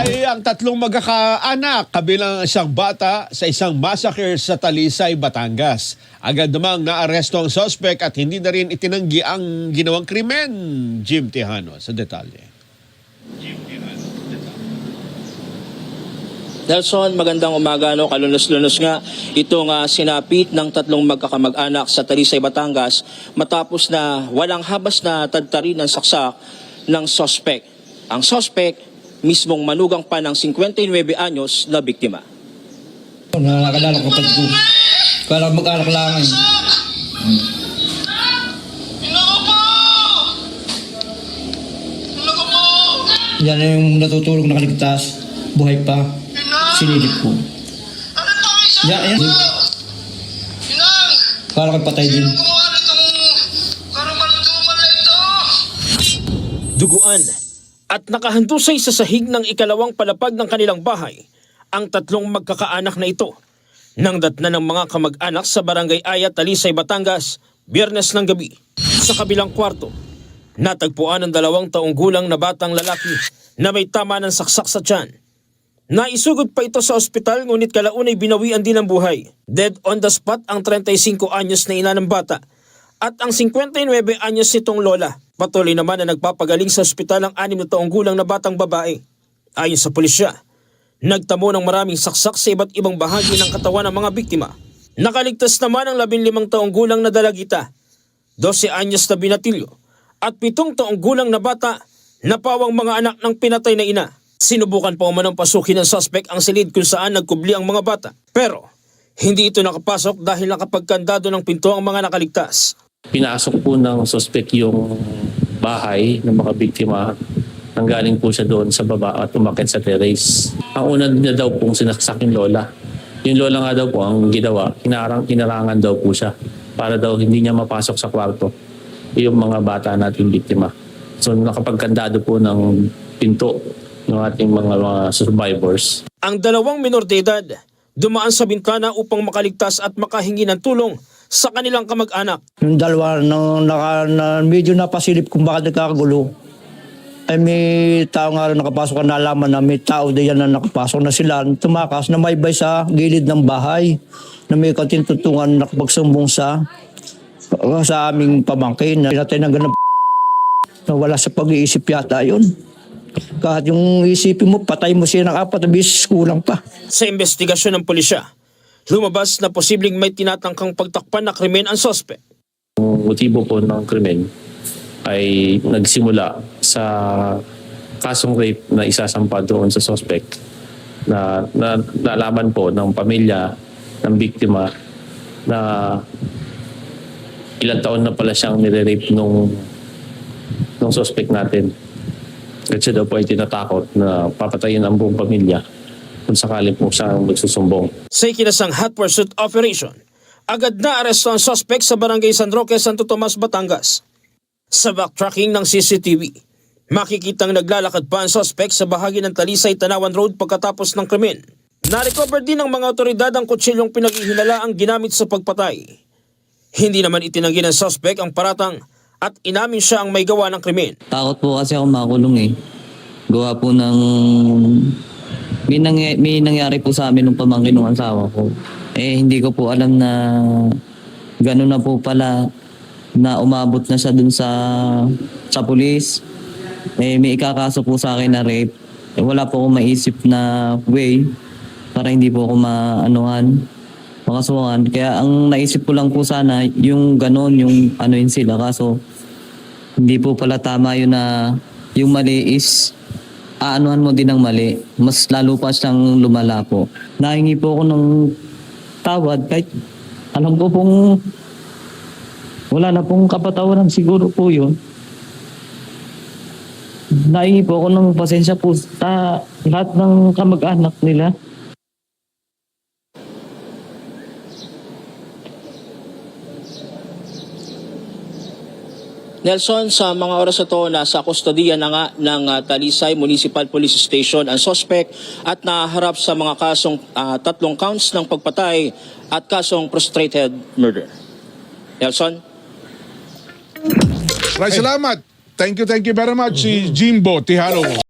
Namatay ang tatlong magkakaanak kabilang isang bata sa isang massacre sa Talisay, Batangas. Agad namang naaresto ang suspect at hindi na rin itinanggi ang ginawang krimen. Jim Tejano sa detalye. Nelson, magandang umaga. Kalunos-lunos nga itong sinapit ng tatlong magkakamag-anak sa Talisay, Batangas matapos na walang habas na tadtarin ng saksak ng suspect. Ang suspect, mismong manugang pa ng 59 anyos na biktima. Nakakalala ko kapatid ko. Kala mag-anak lang. Yan yung natutulog nakaligtas. Buhay pa. Sinilip ko. Yan. Kala ko patay din. Duguan at nakahandusay sa sahig ng ikalawang palapag ng kanilang bahay ang tatlong magkakaanak na ito nang datna ng mga kamag-anak sa Barangay Aya, Talisay, Batangas, Biyernes ng gabi. Sa kabilang kwarto, natagpuan ang 2 taong gulang na batang lalaki na may tama ng saksak sa tiyan. Naisugod pa ito sa ospital ngunit kalaunay binawian din ang buhay. Dead on the spot ang 35 anyos na ina ng bata at ang 59 anyos nitong lola. Patuloy naman na nagpapagaling sa ospital ang 6 na taong gulang na batang babae. Ayon sa pulisya, nagtamo ng maraming saksak sa iba't ibang bahagi ng katawan ng mga biktima. Nakaligtas naman ang 15 taong gulang na dalagita, 12 anyos na binatilyo at 7 taong gulang na bata na pawang mga anak ng pinatay na ina. Sinubukan pa umanong pasukin ng suspect ang silid kung saan nagkubli ang mga bata. Pero hindi ito nakapasok dahil nakapagkandado ng pinto ang mga nakaligtas. Pinasok po ng suspect yung bahay ng mga biktima. Nanggaling po siya doon sa baba at umakyat sa terrace. Ang una niya daw pong sinaksak yung lola. Yung lola nga daw po ang ginawa, inarangan daw po siya para daw hindi niya mapasok sa kwarto yung mga bata nating biktima. So nakapagkandado po ng pinto ng ating mga survivors. Ang 2 minor de edad dumaan sa bintana upang makaligtas at makahingi ng tulong sa kanilang kamag-anak. Yung dalawa na medyo napasilip kung bakit nagkakagulo. Ay may tao nga rin nakapasok na nalaman na may tao diyan na nakapasok na sila. Tumakas na may bay sa gilid ng bahay na may katintutungan nakapagsumbong sa aming pamangkin na pinatay ng ganun na wala sa pag-iisip yata yun. Kahit yung isipin mo, patay mo siya ng 4 beses, kulang pa. Sa investigasyon ng pulisya, lumabas na posibleng may tinatangkang pagtakpan na krimen ang suspect. Ang motibo po ng krimen ay nagsimula sa kasong rape na isasampa doon sa suspect na nalaman po ng pamilya ng biktima na ilang taon na pala siyang nire-rape nung suspect natin. Kasi daw po ay tinatakot na papatayin ang buong pamilya kung sakali po siyang magsusumbong. Sa ikinasang hot pursuit operation, agad na aresto ang suspect sa Barangay San Roque, Santo Tomas, Batangas. Sa backtracking ng CCTV, makikitang naglalakad pa ang suspect sa bahagi ng Talisay, Tanawan Road pagkatapos ng krimen. Na-recover din ng mga otoridad ang kutsilyong pinaghihinala ang ginamit sa pagpatay. Hindi naman itinanggi ng suspect ang paratang at inamin siya ang may gawa ng krimen. Takot po kasi ako makulong eh. Gawa po ng... May nangyari po sa amin nung pamangkin ng asawa ko. Eh hindi ko po alam na gano'n na po pala na umabot na siya dun sa pulis. Eh may ikakaso po sa akin na rape. Eh, wala po akong maisip na way para hindi po ako makasuhan. Kaya ang naisip ko lang po sana yung gano'n, yung yun sila. Kaso hindi po pala tama yun na yung mali is aanuhan mo din ng mali. Mas lalo pa siyang lumala po. Nahingi po ako ng tawad kahit alam ko pong wala na pong kapatawaran siguro po yun. Nahingi po ako ng pasensya po sa lahat ng kamag-anak nila. Nelson, sa mga oras na ito, nasa kustodiya na nga ng Talisay Municipal Police Station ang suspect at naharap sa mga kasong 3 counts ng pagpatay at kasong frustrated murder. Nelson? Salamat. Thank you very much si Jimbo Tejano.